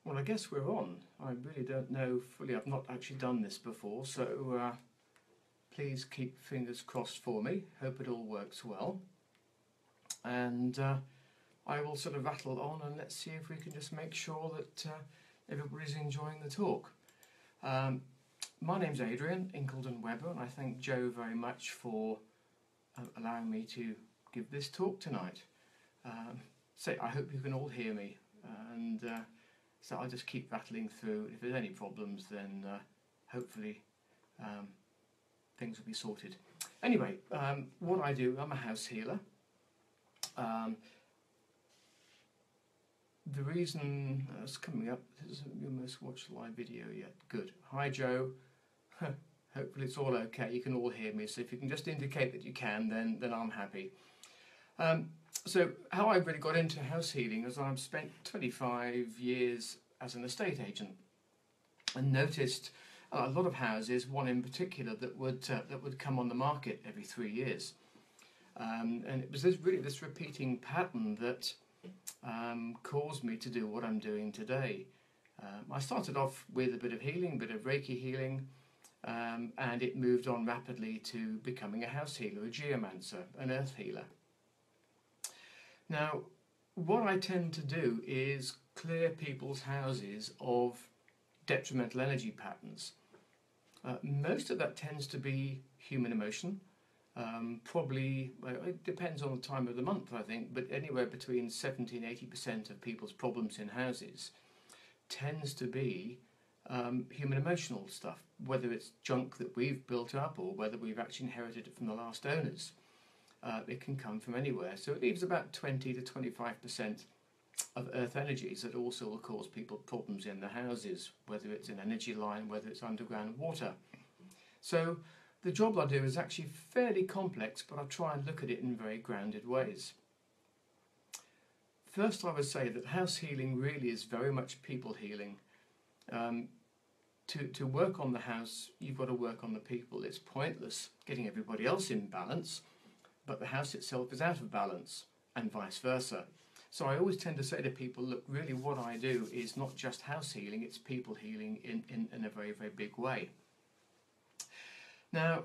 Well, I guess we're on. I really don't know fully. I've not actually done this before, so please keep fingers crossed for me. Hope it all works well. And I will sort of rattle on and let's see if we can just make sure that everybody's enjoying the talk. My name's Adrian, Incledon-Webber, and I thank Joe very much for allowing me to give this talk tonight. So I hope you can all hear me, and so I'll just keep rattling through. If there's any problems, then hopefully things will be sorted. Anyway, what I do, I'm a house healer. The reason it's coming up, this isn't your most watched live video yet. Good. Hi Joe. Hopefully it's all okay. You can all hear me. So if you can just indicate that you can, then I'm happy. So how I really got into house healing is I've spent 25 years as an estate agent and noticed a lot of houses, one in particular that would come on the market every 3 years, and it was this repeating pattern that caused me to do what I'm doing today. I started off with a bit of healing, a bit of Reiki healing, and it moved on rapidly to becoming a house healer, a geomancer, an earth healer. Now, what I tend to do is clear people's houses of detrimental energy patterns. Most of that tends to be human emotion. Probably, well, it depends on the time of the month, I think, but anywhere between 70 and 80% of people's problems in houses tends to be human emotional stuff, whether it's junk that we've built up or whether we've actually inherited it from the last owners. It can come from anywhere. So it leaves about 20 to 25% of earth energies that also will cause people problems in the houses, whether it's an energy line, whether it's underground water. So the job I do is actually fairly complex, but I try and look at it in very grounded ways. First, I would say that house healing really is very much people healing. To work on the house, you've got to work on the people. It's pointless getting everybody else in balance, but the house itself is out of balance, and vice versa. So I always tend to say to people, look, really what I do is not just house healing, it's people healing in a very, very big way. Now,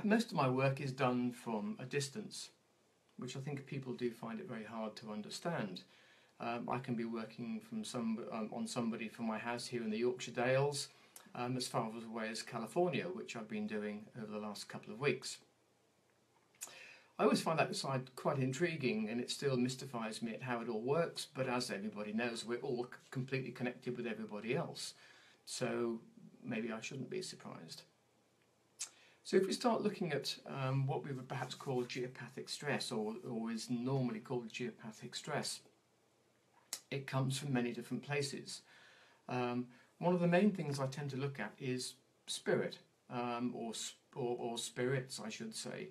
most of my work is done from a distance, which I think people do find it very hard to understand. I can be working from on somebody from my house here in the Yorkshire Dales, as far away as California, which I've been doing over the last couple of weeks. I always find that side quite intriguing, and it still mystifies me at how it all works, but as everybody knows, we're all completely connected with everybody else, so maybe I shouldn't be surprised. So if we start looking at what we would perhaps call geopathic stress, or is normally called geopathic stress, it comes from many different places. One of the main things I tend to look at is spirit, or spirits, I should say.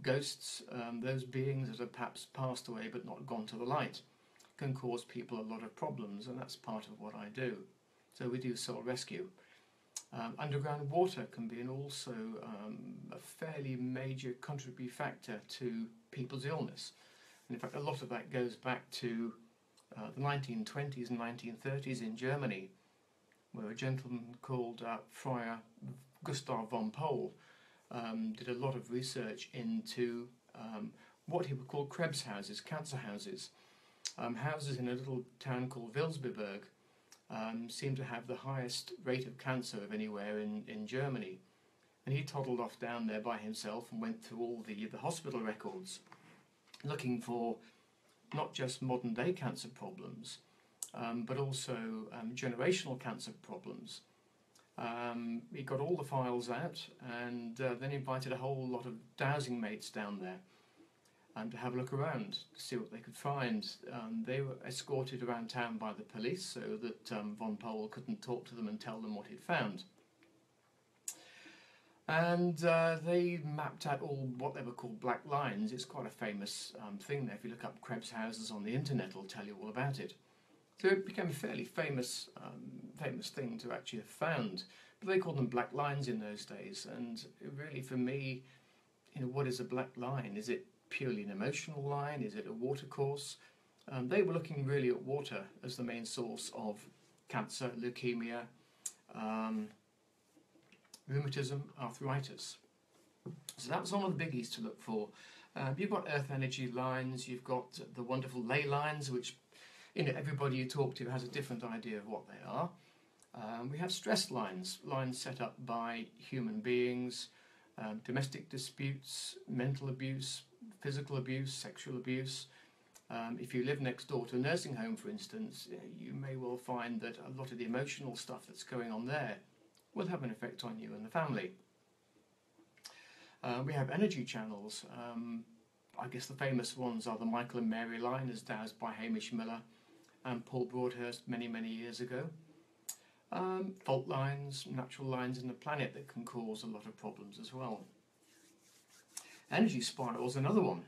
Ghosts, those beings that have perhaps passed away but not gone to the light, can cause people a lot of problems, and that's part of what I do. So we do soul rescue. Underground water can be also a fairly major contributing factor to people's illness. And in fact, a lot of that goes back to the 1920s and 1930s in Germany, where a gentleman called Friar Gustav von Pol did a lot of research into what he would call Krebs houses, cancer houses. Houses in a little town called Wilsberg seem to have the highest rate of cancer of anywhere in Germany. And he toddled off down there by himself and went through all the hospital records, looking for not just modern day cancer problems, but also generational cancer problems. He got all the files out, and then invited a whole lot of dowsing mates down there to have a look around to see what they could find. They were escorted around town by the police so that von Pol couldn't talk to them and tell them what he'd found. And they mapped out all what they were called black lines. It's quite a famous thing there. If you look up Krebs houses on the internet, it'll tell you all about it. So it became a fairly famous thing to actually have found. But they called them black lines in those days. And really, for me, what is a black line? Is it purely an emotional line? Is it a watercourse? They were looking really at water as the main source of cancer, leukemia, rheumatism, arthritis. So that's one of the biggies to look for. You've got earth energy lines, you've got the wonderful ley lines, which everybody you talk to has a different idea of what they are. We have stress lines, lines set up by human beings, domestic disputes, mental abuse, physical abuse, sexual abuse. If you live next door to a nursing home, for instance, you may well find that a lot of the emotional stuff that's going on there will have an effect on you and the family. We have energy channels. I guess the famous ones are the Michael and Mary line, as dowsed by Hamish Miller and Paul Broadhurst many, many years ago. Fault lines, natural lines in the planet that can cause a lot of problems as well. Energy spirals, another one.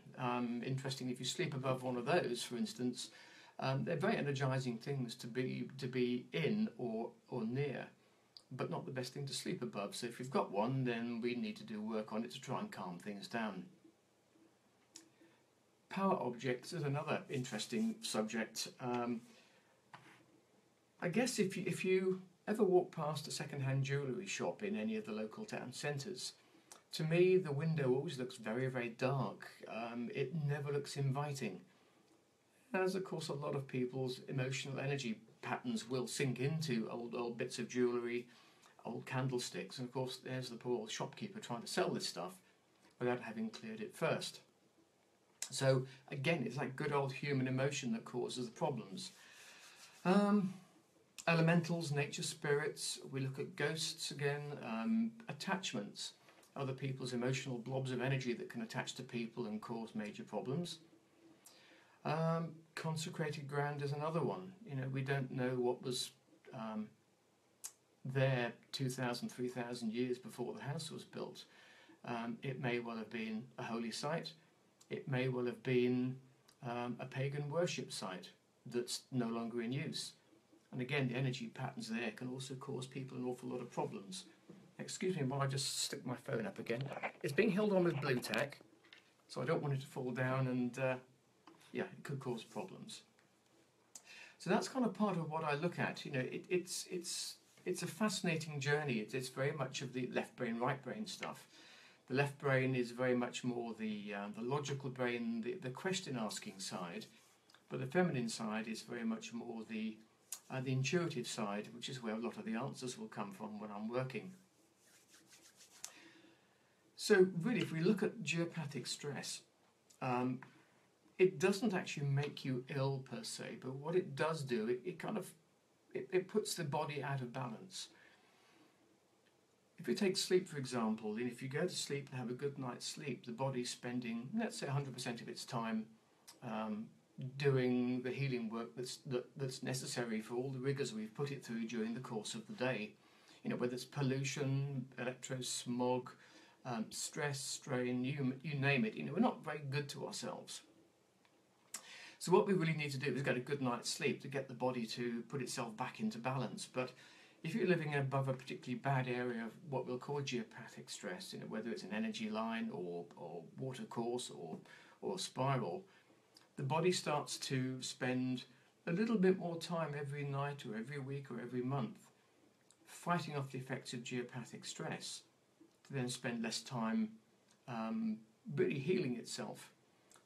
Interesting, if you sleep above one of those, for instance, they're very energizing things to be in or near, but not the best thing to sleep above. So if you've got one, then we need to do work on it to try and calm things down. Power objects is another interesting subject. I guess if you ever walk past a second-hand jewellery shop in any of the local town centres, to me the window always looks very, very dark. It never looks inviting. As of course a lot of people's emotional energy patterns will sink into old bits of jewellery, old candlesticks, and of course there's the poor old shopkeeper trying to sell this stuff without having cleared it first. So again, it's that good old human emotion that causes the problems. Elementals, nature spirits, we look at ghosts again, attachments, other people's emotional blobs of energy that can attach to people and cause major problems. Consecrated ground is another one. We don't know what was there 2,000, 3,000 years before the house was built. It may well have been a holy site. It may well have been a pagan worship site that's no longer in use. And again, the energy patterns there can also cause people an awful lot of problems. Excuse me while I just stick my phone up again. It's being held on with blue tack, so I don't want it to fall down, and yeah, it could cause problems. So that's kind of part of what I look at. It's a fascinating journey. It's very much of the left brain, right brain stuff. The left brain is very much more the logical brain, the question-asking side, but the feminine side is very much more the intuitive side, which is where a lot of the answers will come from when I'm working. So really, if we look at geopathic stress, it doesn't actually make you ill per se, but what it does do, it puts the body out of balance. If you take sleep, for example, and if you go to sleep and have a good night's sleep, the body's spending, let's say, 100% of its time doing the healing work that's necessary for all the rigours we've put it through during the course of the day. Whether it's pollution, electrosmog, stress, strain, you name it. We're not very good to ourselves. So what we really need to do is get a good night's sleep to get the body to put itself back into balance. But if you're living above a particularly bad area of what we'll call geopathic stress, whether it's an energy line or water course or spiral, the body starts to spend a little bit more time every night or every week or every month fighting off the effects of geopathic stress, to then spend less time really healing itself.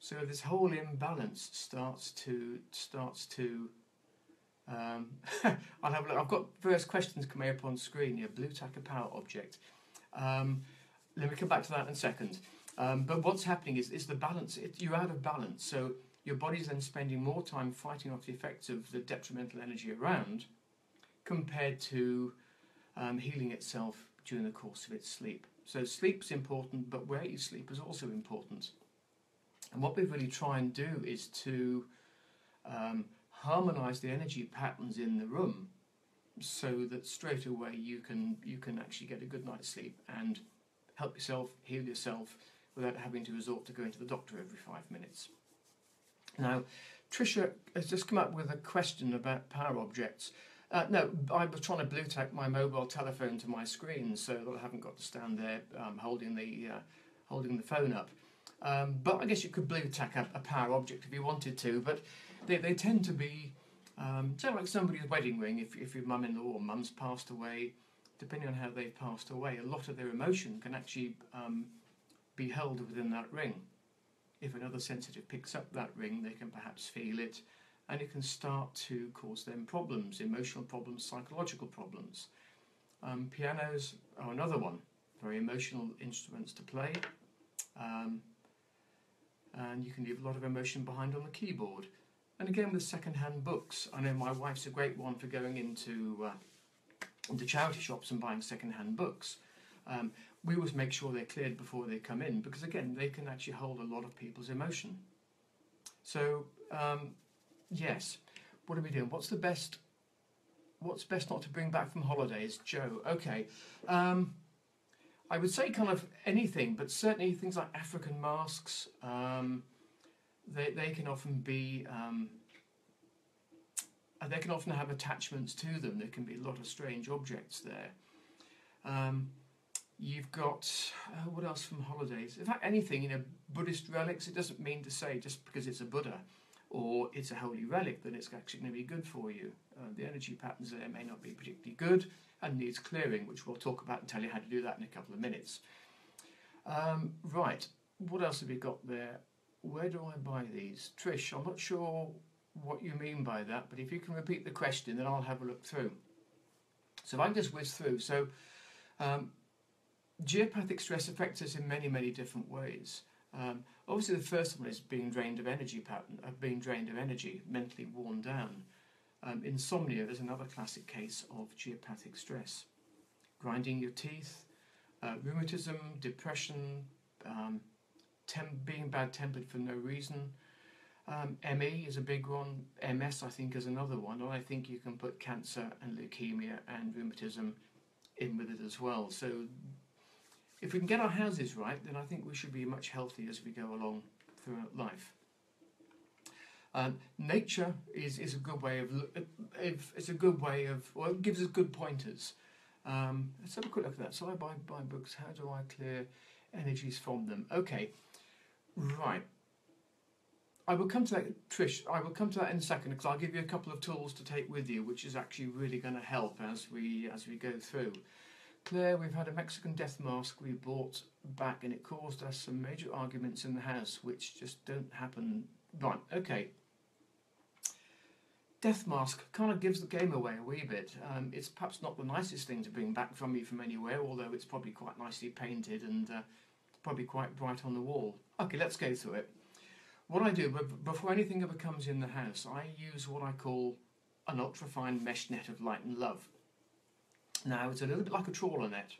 So this whole imbalance starts to I'll have a look. I've got various questions coming up on screen here. Blue tack, a power object. Let me come back to that in a second. But what's happening is the balance. You're out of balance. So your body's then spending more time fighting off the effects of the detrimental energy around compared to healing itself during the course of its sleep. So sleep's important, but where you sleep is also important. And what we really try and do is to harmonise the energy patterns in the room so that straight away you can actually get a good night's sleep and help yourself, heal yourself, without having to resort to going to the doctor every 5 minutes. Now, Tricia has just come up with a question about power objects. No, I was trying to blue tack my mobile telephone to my screen so that I haven't got to stand there holding the phone up. But I guess you could blue tack a power object if you wanted to, but they tend to be, so like somebody's wedding ring, if your mum-in-law or mum's passed away, depending on how they've passed away, a lot of their emotion can actually be held within that ring. If another sensitive picks up that ring, they can perhaps feel it, and it can start to cause them problems, emotional problems, psychological problems. Pianos are another one, very emotional instruments to play. And you can leave a lot of emotion behind on the keyboard. And again with second-hand books, I know my wife's a great one for going into charity shops and buying second-hand books. We always make sure they're cleared before they come in, because again they can actually hold a lot of people's emotion. So yes, what are we doing? What's best not to bring back from holidays? Joe, okay. I would say kind of anything, but certainly things like African masks, they can often be, they can often have attachments to them. There can be a lot of strange objects there. You've got, what else from holidays? In fact, anything, Buddhist relics, it doesn't mean to say just because it's a Buddha or it's a holy relic that it's actually going to be good for you. The energy patterns there may not be particularly good and needs clearing, which we'll talk about and tell you how to do that in a couple of minutes. Right, what else have we got there? Where do I buy these? Trish, I'm not sure what you mean by that, but if you can repeat the question, then I'll have a look through. So if I can just whiz through. So geopathic stress affects us in many, many different ways. Obviously the first one is being drained of energy, mentally worn down. Insomnia is another classic case of geopathic stress. Grinding your teeth, rheumatism, depression, being bad-tempered for no reason. ME is a big one. MS, I think, is another one. And I think you can put cancer and leukemia and rheumatism in with it as well. So if we can get our houses right, then I think we should be much healthier as we go along throughout life. Nature is a good way of, or it gives us good pointers. Let's have a quick look at that. So I buy books. How do I clear energies from them? Okay, right. I will come to that, Trish. I will come to that in a second, because I'll give you a couple of tools to take with you, which is actually really going to help as we go through. Claire, we've had a Mexican death mask we bought back, and it caused us some major arguments in the house, which just don't happen. Right, okay. Death mask kind of gives the game away a wee bit. It's perhaps not the nicest thing to bring back from you from anywhere, although it's probably quite nicely painted and probably quite bright on the wall. Okay, let's go through it. What I do, before anything ever comes in the house, I use what I call an ultrafine mesh net of light and love. Now, it's a little bit like a trawler net.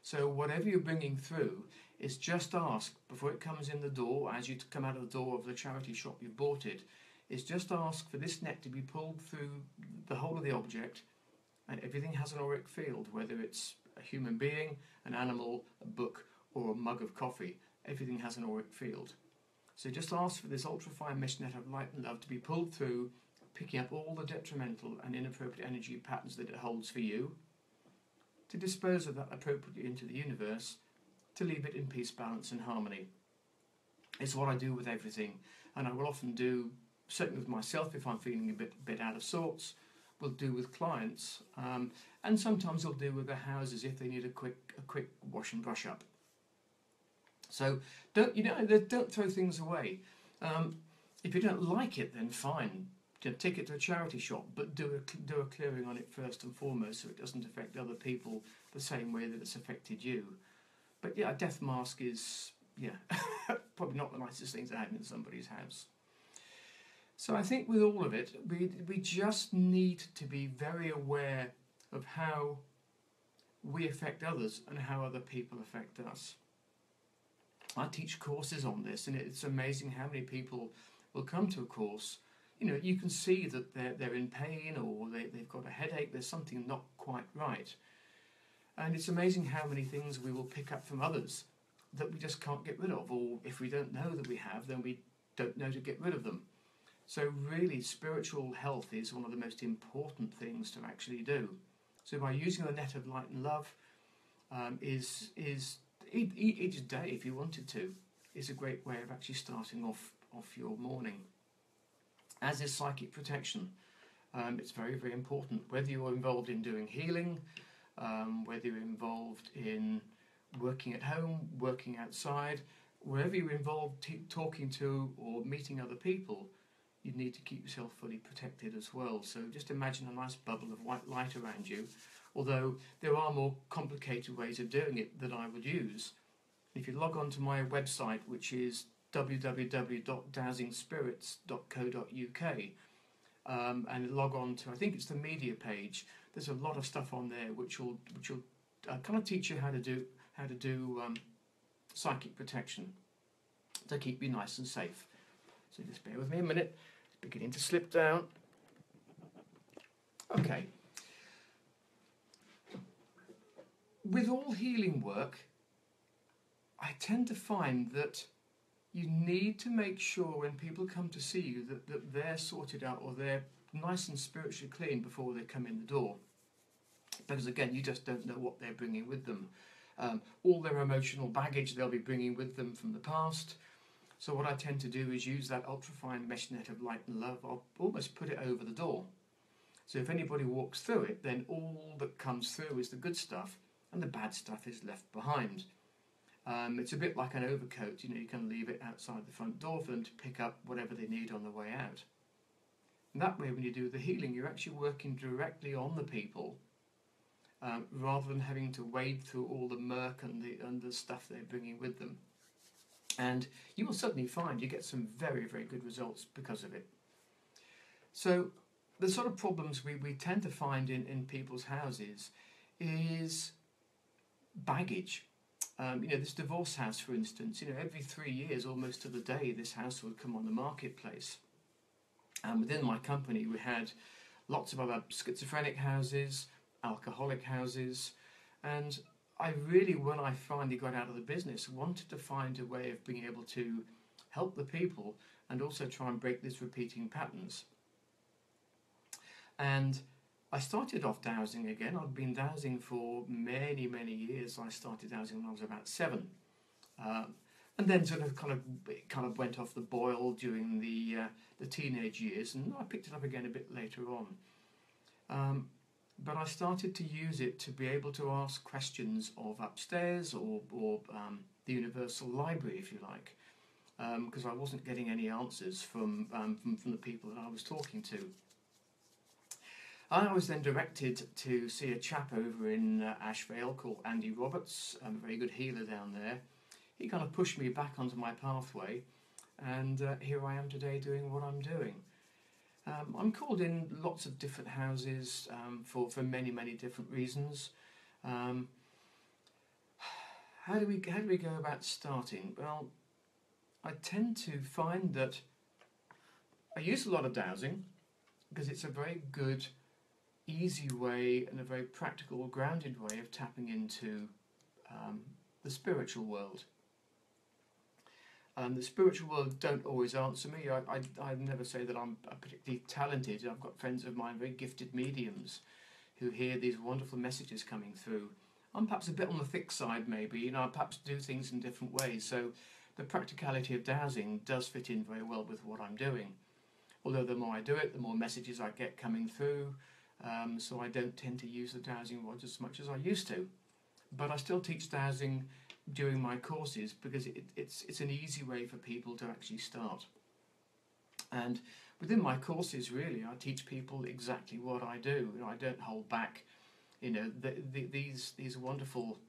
So whatever you're bringing through is just ask, before it comes in the door, as you come out of the door of the charity shop you've bought it, is just ask for this net to be pulled through the whole of the object, and everything has an auric field, whether it's a human being, an animal, a book, or a mug of coffee. Everything has an auric field. So just ask for this ultrafine mesh net of light and love to be pulled through, picking up all the detrimental and inappropriate energy patterns that it holds for you, to dispose of that appropriately into the universe, to leave it in peace, balance and harmony. It's what I do with everything, and I will often do, certainly with myself if I'm feeling a bit out of sorts, we'll do with clients, and sometimes we'll do with their houses if they need a quick wash and brush up. So don't throw things away. If you don't like it, then fine. Take it to a charity shop, but do a clearing on it first and foremost, so it doesn't affect other people the same way that it's affected you. But yeah, a death mask is probably not the nicest thing to have in somebody's house. So I think with all of it, we just need to be very aware of how we affect others and how other people affect us. I teach courses on this, and it's amazing how many people will come to a course. You can see that they're in pain, or they've got a headache, there's something not quite right. And it's amazing how many things we will pick up from others that we just can't get rid of, or if we don't know that we have, then we don't know to get rid of them. So really, spiritual health is one of the most important things to actually do. So by using the net of light and love, each day, if you wanted to, is a great way of actually starting off your morning. As is psychic protection. It's very, very important. Whether you're involved in doing healing, whether you're involved in working at home, working outside, wherever you're involved talking to or meeting other people, you need to keep yourself fully protected as well. So just imagine a nice bubble of white light around you, although there are more complicated ways of doing it that I would use. If you log on to my website, which is www.dowsingspirits.co.uk, and log on to, I think it's the media page, there's a lot of stuff on there which will kind of teach you how to do psychic protection to keep you nice and safe. So just bear with me a minute. It's beginning to slip down. Okay. With all healing work, I tend to find that you need to make sure when people come to see you that they're sorted out or they're nice and spiritually clean before they come in the door. Because again, you just don't know what they're bringing with them. All their emotional baggage they'll be bringing with them from the past. So what I tend to do is use that ultrafine mesh net of light and love. I'll almost put it over the door. So if anybody walks through it, then all that comes through is the good stuff and the bad stuff is left behind. It's a bit like an overcoat, you can leave it outside the front door for them to pick up whatever they need on the way out. And that way when you do the healing, you're actually working directly on the people, rather than having to wade through all the murk and the stuff they're bringing with them. And you will suddenly find you get some very, very good results because of it. So the sort of problems we tend to find in people's houses is baggage. This divorce house, for instance, every 3 years, almost to the day, this house would come on the marketplace. And within my company, we had lots of other schizophrenic houses, alcoholic houses, and I really, when I finally got out of the business, wanted to find a way of being able to help the people and also try and break these repeating patterns. And I started off dowsing again. I've been dowsing for many, many years. I started dowsing when I was about 7. And then sort of kind of went off the boil during the teenage years, and I picked it up again a bit later on. But I started to use it to be able to ask questions of upstairs or the Universal Library, if you like, because I wasn't getting any answers from the people that I was talking to. I was then directed to see a chap over in Ashvale called Andy Roberts, a very good healer down there. He kind of pushed me back onto my pathway, and here I am today doing what I'm doing. I'm called in lots of different houses for many, many different reasons. How do we go about starting? Well, I tend to find that I use a lot of dowsing because it's a very good, easy way and a very practical, grounded way of tapping into the spiritual world. The spiritual world don't always answer me. I never say that I'm particularly talented. I've got friends of mine, very gifted mediums, who hear these wonderful messages coming through. I'm perhaps a bit on the thick side, maybe. I perhaps do things in different ways. So the practicality of dowsing does fit in very well with what I'm doing. Although the more I do it, the more messages I get coming through. So I don't tend to use the dowsing rods as much as I used to. But I still teach dowsing during my courses because it's an easy way for people to actually start. And within my courses, really, I teach people exactly what I do. I don't hold back. These wonderful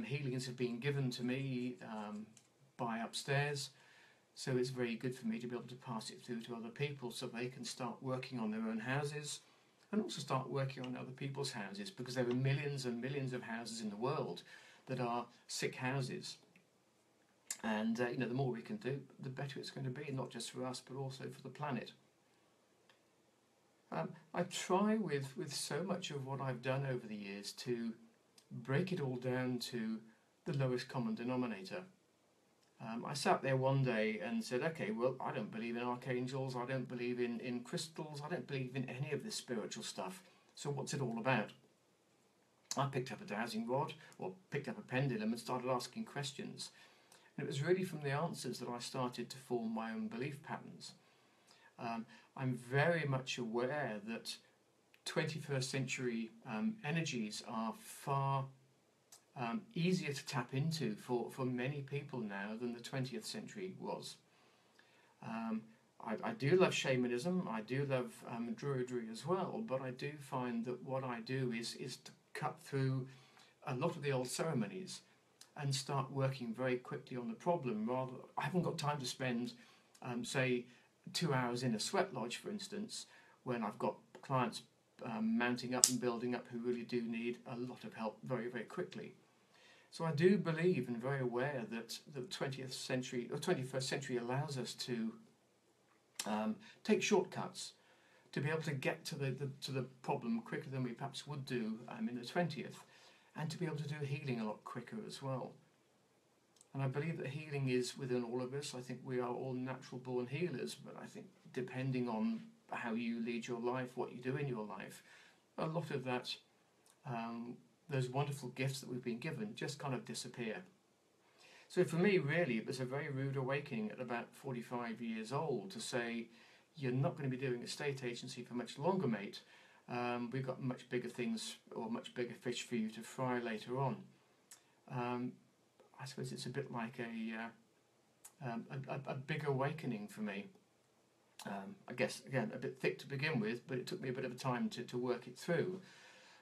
healings have been given to me by upstairs, so it's very good for me to be able to pass it through to other people so they can start working on their own houses and also start working on other people's houses, because there are millions and millions of houses in the world that are sick houses, and the more we can do, the better it's going to be, not just for us but also for the planet. I try with so much of what I've done over the years to break it all down to the lowest common denominator. I sat there one day and said, okay, well, I don't believe in archangels, I don't believe in crystals, I don't believe in any of this spiritual stuff, so what's it all about? I picked up a dowsing rod, or picked up a pendulum and started asking questions. And it was really from the answers that I started to form my own belief patterns. I'm very much aware that 21st century energies are far easier to tap into for many people now than the 20th century was. I do love shamanism, I do love druidry as well, but I do find that what I do is to cut through a lot of the old ceremonies and start working very quickly on the problem. Rather, I haven't got time to spend, say, 2 hours in a sweat lodge, for instance, when I've got clients mounting up and building up who really do need a lot of help very, very quickly. So I do believe and very aware that the 20th century or 21st century allows us to take shortcuts to be able to get to the problem quicker than we perhaps would do in the 20th, and to be able to do healing a lot quicker as well. And I believe that healing is within all of us. I think we are all natural born healers, but I think depending on how you lead your life, what you do in your life, a lot of that, those wonderful gifts that we've been given just kind of disappear. So for me, really, it was a very rude awakening at about 45 years old to say, you're not going to be doing estate agency for much longer, mate. We've got much bigger things or much bigger fish for you to fry later on. I suppose it's a bit like a big awakening for me. I guess, again, a bit thick to begin with, but it took me a bit of time to work it through.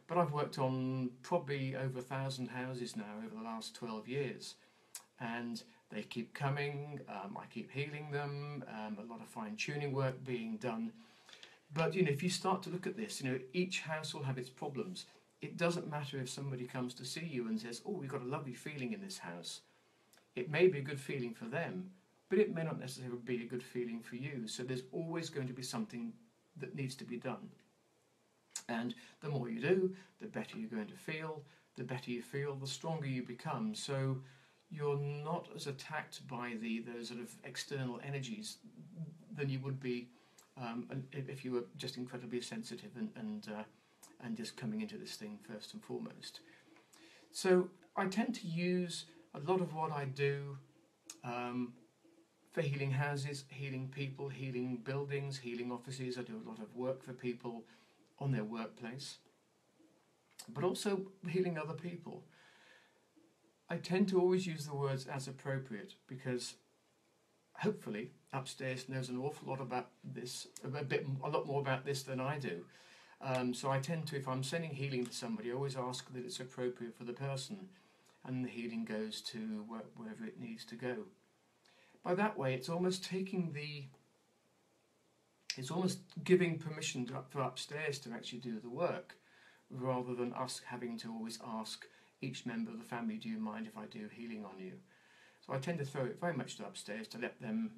But I've worked on probably over 1,000 houses now over the last 12 years. And they keep coming, I keep healing them, a lot of fine-tuning work being done. But, if you start to look at this, each house will have its problems. It doesn't matter if somebody comes to see you and says, oh, we've got a lovely feeling in this house. It may be a good feeling for them, but it may not necessarily be a good feeling for you. So there's always going to be something that needs to be done. And the more you do, the better you're going to feel. The better you feel, the stronger you become. So you're not as attacked by those sort of external energies than you would be if you were just incredibly sensitive and just coming into this thing first and foremost. So I tend to use a lot of what I do for healing houses, healing people, healing buildings, healing offices. I do a lot of work for people on their workplace, but also healing other people. I tend to always use the words as appropriate because hopefully upstairs knows an awful lot about this, a lot more about this than I do. So I tend to, if I'm sending healing to somebody, I always ask that it's appropriate for the person, and the healing goes to wherever it needs to go. By that way, it's almost giving permission for upstairs to actually do the work, rather than us having to always ask each member of the family, do you mind if I do healing on you? So I tend to throw it very much to upstairs to let them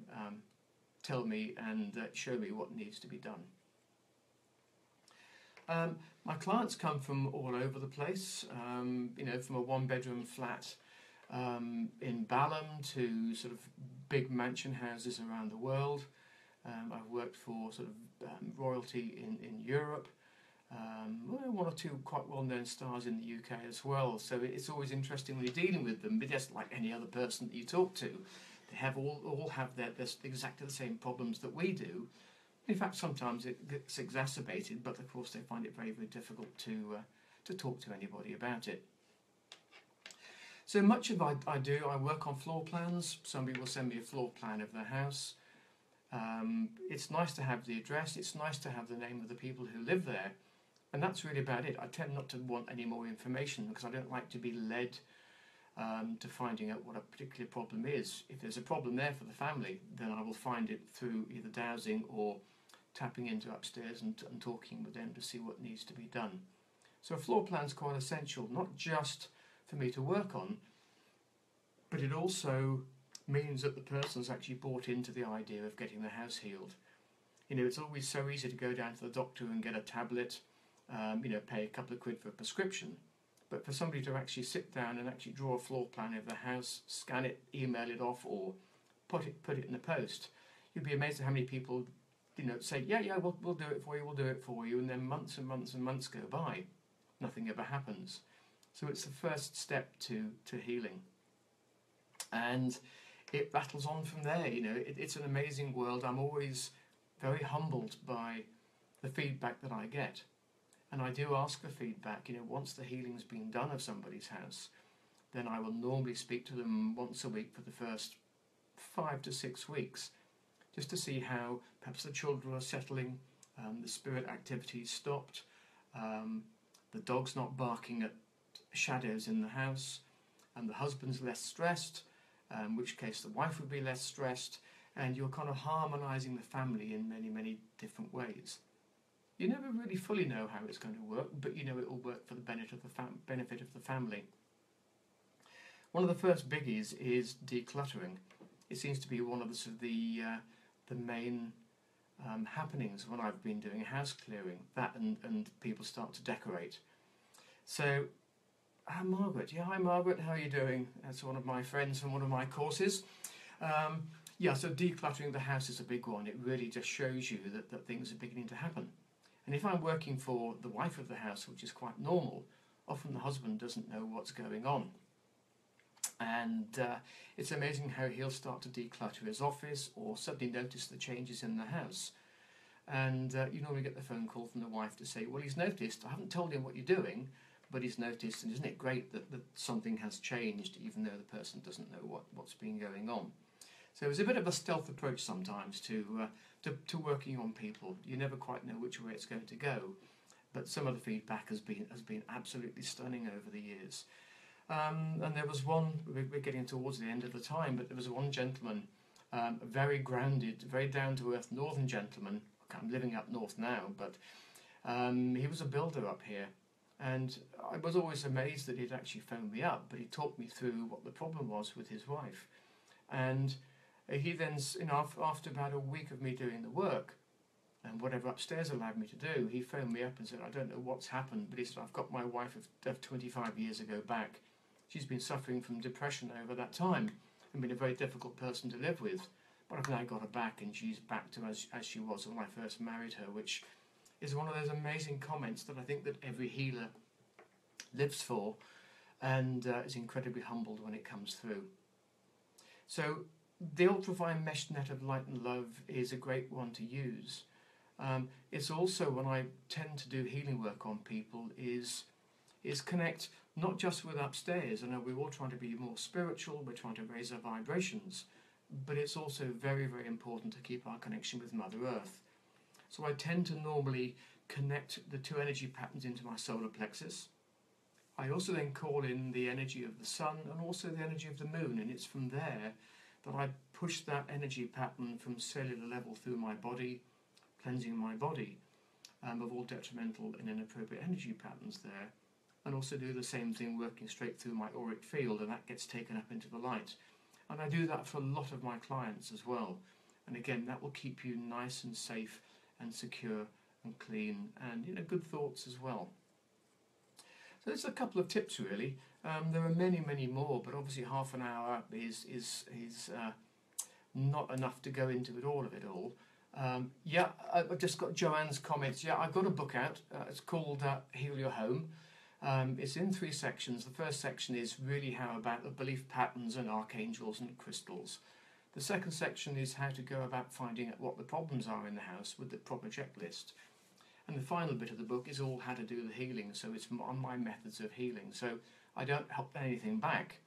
tell me and show me what needs to be done. My clients come from all over the place, from a one-bedroom flat in Balham to sort of big mansion houses around the world. I've worked for sort of royalty in Europe, one or two quite well-known stars in the UK as well. So it's always interesting when you're dealing with them, but just like any other person that you talk to, they have all have exactly the same problems that we do. In fact, sometimes it gets exacerbated, but of course they find it very, very difficult to talk to anybody about it. So much of what I do, I work on floor plans. Somebody will send me a floor plan of their house. It's nice to have the address, it's nice to have the name of the people who live there, and that's really about it. I tend not to want any more information because I don't like to be led to finding out what a particular problem is. If there's a problem there for the family, then I will find it through either dowsing or tapping into upstairs and talking with them to see what needs to be done. So a floor plan is quite essential, not just for me to work on, but it also means that the person's actually bought into the idea of getting the house healed. It's always so easy to go down to the doctor and get a tablet, pay a couple of quid for a prescription. But for somebody to actually sit down and actually draw a floor plan of the house, scan it, email it off, or put it in the post, you'd be amazed at how many people, say, yeah, we'll do it for you, and then months and months and months go by, nothing ever happens. So it's the first step to healing. And it rattles on from there. You know, it's an amazing world. I'm always very humbled by the feedback that I get. And I do ask for feedback. You know, once the healing's been done of somebody's house, then I will normally speak to them once a week for the first 5 to 6 weeks, just to see how perhaps the children are settling, the spirit activity's stopped, the dog's not barking at shadows in the house, and the husband's less stressed, in which case the wife would be less stressed, and you're kind of harmonising the family in many, many different ways. You never really fully know how it's going to work, but you know it will work for the benefit of the family. One of the first biggies is decluttering. It seems to be one of the main happenings when I've been doing house clearing, that and people start to decorate. So, Margaret, hi Margaret, how are you doing? That's one of my friends from one of my courses. So decluttering the house is a big one. It really just shows you that things are beginning to happen. And if I'm working for the wife of the house, which is quite normal, often the husband doesn't know what's going on. And it's amazing how he'll start to declutter his office or suddenly notice the changes in the house. And you normally get the phone call from the wife to say, well, he's noticed, I haven't told him what you're doing, but he's noticed, and isn't it great that something has changed even though the person doesn't know what's been going on. So it's a bit of a stealth approach sometimes to working on people. You never quite know which way it's going to go, but some of the feedback has been absolutely stunning over the years. And there was one, we're getting towards the end of the time, but there was one gentleman, a very grounded, very down-to-earth northern gentleman. I'm living up north now, but he was a builder up here. And I was always amazed that he'd actually phoned me up, but he talked me through what the problem was with his wife. And he then, after about a week of me doing the work, and whatever upstairs allowed me to do, he phoned me up and said, I don't know what's happened, but he said, I've got my wife of 25 years ago back. She's been suffering from depression over that time and been a very difficult person to live with. But I've now got her back, and she's back to as she was when I first married her, which is one of those amazing comments that I think that every healer lives for, and is incredibly humbled when it comes through. So the ultravine mesh net of light and love is a great one to use. It's also, when I tend to do healing work on people, is connect not just with upstairs. I know we're all trying to be more spiritual, we're trying to raise our vibrations, but it's also very, very important to keep our connection with Mother Earth. So I tend to normally connect the two energy patterns into my solar plexus. I also then call in the energy of the sun and also the energy of the moon, and it's from there that I push that energy pattern from cellular level through my body, cleansing my body of all detrimental and inappropriate energy patterns there, and also do the same thing working straight through my auric field, and that gets taken up into the light. And I do that for a lot of my clients as well. And again, that will keep you nice and safe and secure and clean, and good thoughts as well. So there's a couple of tips really. There are many, many more, but obviously half an hour is not enough to go into it all. I've just got Joanne's comments. Yeah, I've got a book out. It's called Heal Your Home. It's in 3 sections. The first section is really how about the belief patterns and archangels and crystals. The second section is how to go about finding out what the problems are in the house with the proper checklist. And the final bit of the book is all how to do the healing, so it's on my methods of healing. So I don't hold anything back.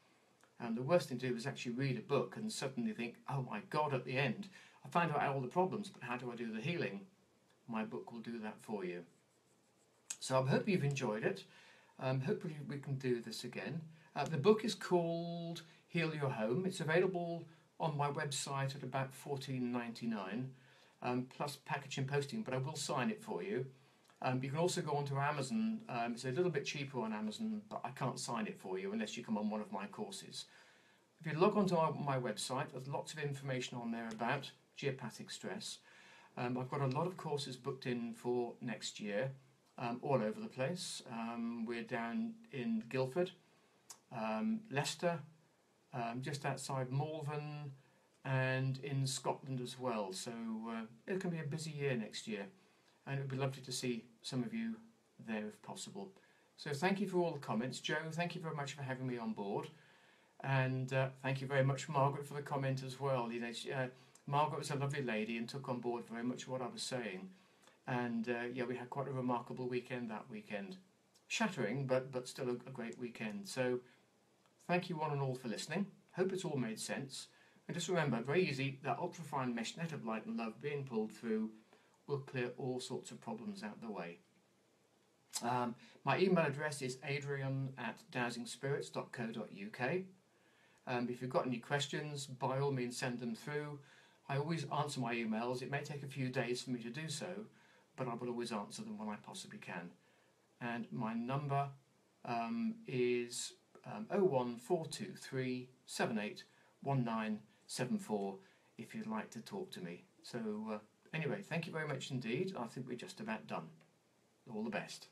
And the worst thing to do is actually read a book and suddenly think, oh my God, at the end, I found out all the problems, but how do I do the healing? My book will do that for you. So I hope you've enjoyed it. Hopefully we can do this again. The book is called Heal Your Home. It's available on my website at about $14.99. Plus packaging and posting, but I will sign it for you. You can also go onto Amazon. It's a little bit cheaper on Amazon, but I can't sign it for you unless you come on one of my courses. If you log onto my website, there's lots of information on there about geopathic stress. I've got a lot of courses booked in for next year, all over the place. We're down in Guildford, Leicester, just outside Malvern, and in Scotland as well. So it can be a busy year next year, and it would be lovely to see some of you there if possible. So thank you for all the comments. Joe, thank you very much for having me on board, And thank you very much, Margaret, for the comment as well. You know, Margaret was a lovely lady and took on board very much what I was saying. And yeah, we had quite a remarkable weekend that weekend. Shattering, but still a great weekend. So thank you one and all for listening. Hope it's all made sense. And just remember, very easy, that ultrafine mesh net of light and love being pulled through will clear all sorts of problems out of the way. My email address is adrian@dowsingspirits.co.uk. If you've got any questions, by all means send them through. I always answer my emails. It may take a few days for me to do so, but I will always answer them when I possibly can. And my number is 01423 781974 if you'd like to talk to me. So anyway, thank you very much indeed. I think we're just about done. All the best.